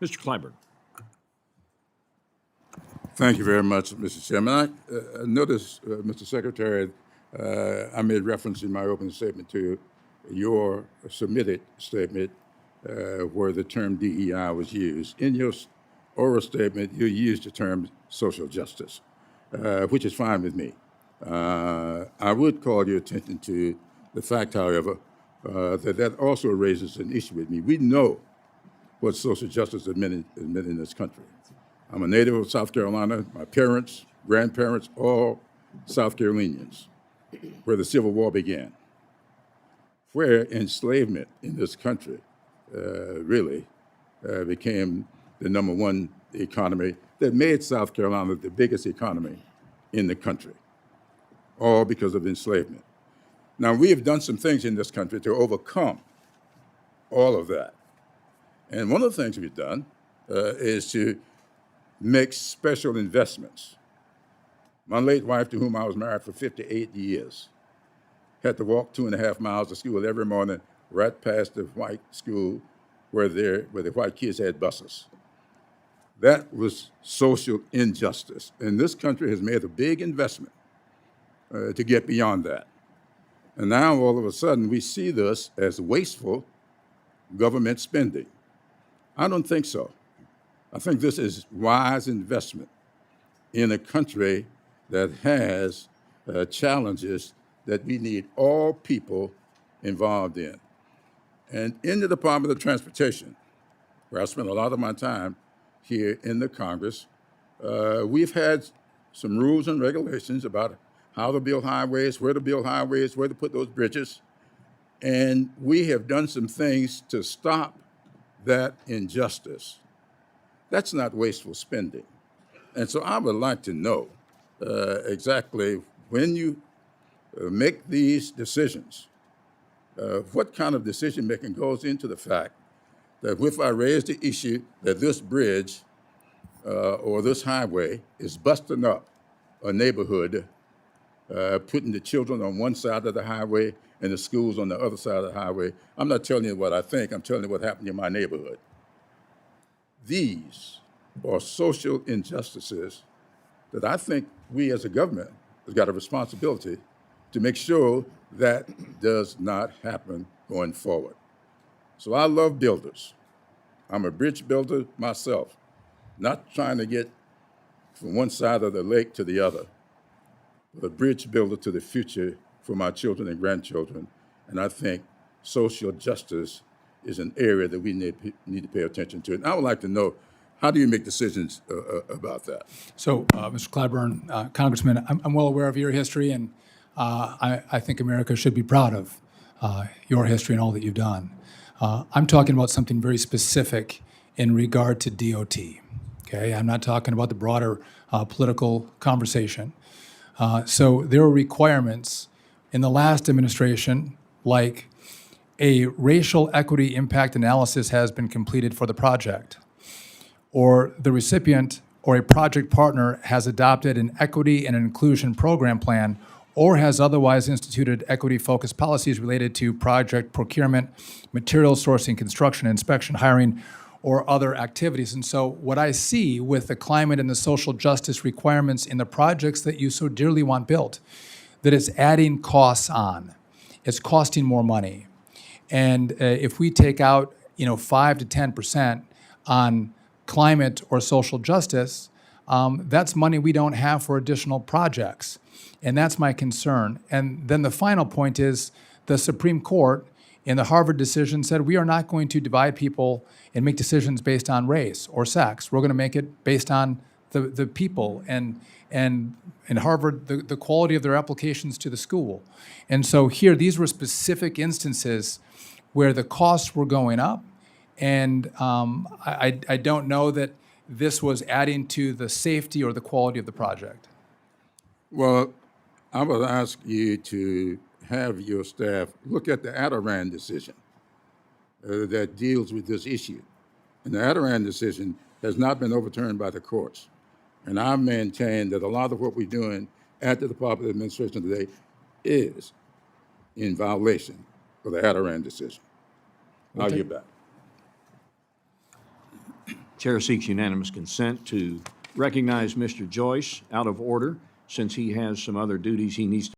Mr. Clyburn. Thank you very much, Mr. Chairman. I noticed, Mr. Secretary, I made reference in my opening statement to your submitted statement where the term DEI was used. In your oral statement, you used the term social justice, which is fine with me. I would call your attention to the fact, however, that also raises an issue with me. We know what social justice is meant in this country. I'm a native of South Carolina. My parents, grandparents, all South Carolinians, where the Civil War began, where enslavement in this country really became the number one economy that made South Carolina the biggest economy in the country, all because of enslavement. Now, we have done some things in this country to overcome all of that. And one of the things we've done is to make special investments. My late wife, to whom I was married for 58 years, had to walk 2.5 miles to school every morning, right past the white school where the white kids had buses. That was social injustice. And this country has made a big investment to get beyond that. And now, all of a sudden, we see this as wasteful government spending. I don't think so. I think this is wise investment in a country that has challenges that we need all people involved in. And in the Department of Transportation, where I spend a lot of my time here in the Congress, we've had some rules and regulations about how to build highways, where to build highways, where to put those bridges. And we have done some things to stop that injustice. That's not wasteful spending. And so I would like to know exactly when you make these decisions, what kind of decision making goes into the fact that if I raise the issue that this bridge or this highway is busting up a neighborhood, putting the children on one side of the highway and the schools on the other side of the highway, I'm not telling you what I think, I'm telling you what happened in my neighborhood. These are social injustices that I think we as a government have got a responsibility to make sure that does not happen going forward. So I love builders. I'm a bridge builder myself, not trying to get from one side of the lake to the other, but a bridge builder to the future for my children and grandchildren. And I think social justice is an area that we need to pay attention to. And I would like to know, how do you make decisions about that? So, Mr. Clyburn, Congressman, I'm well aware of your history, and I think America should be proud of your history and all that you've done. I'm talking about something very specific in regard to DOT. Okay, I'm not talking about the broader political conversation. So there are requirements in the last administration, like a racial equity impact analysis has been completed for the project, or the recipient or a project partner has adopted an equity and inclusion program plan, or has otherwise instituted equity-focused policies related to project procurement, material sourcing, construction, inspection, hiring, or other activities. And so what I see with the climate and the social justice requirements in the projects that you so dearly want built, that it's adding costs on. It's costing more money. And if we take out 5 to 10% on climate or social justice, that's money we don't have for additional projects. And that's my concern. And then the final point is the Supreme Court in the Harvard decision said we are not going to divide people and make decisions based on race or sex. We're going to make it based on the people and in Harvard, the quality of their applications to the school. And so here, these were specific instances where the costs were going up. And I don't know that this was adding to the safety or the quality of the project. Well, I would ask you to have your staff look at the Adarand decision that deals with this issue. And the Adarand decision has not been overturned by the courts. And I maintain that a lot of what we're doing at the Department of Administration today is in violation of the Adarand decision. I'll get back. Chair seeks unanimous consent to recognize Mr. Joyce out of order since he has some other duties he needs to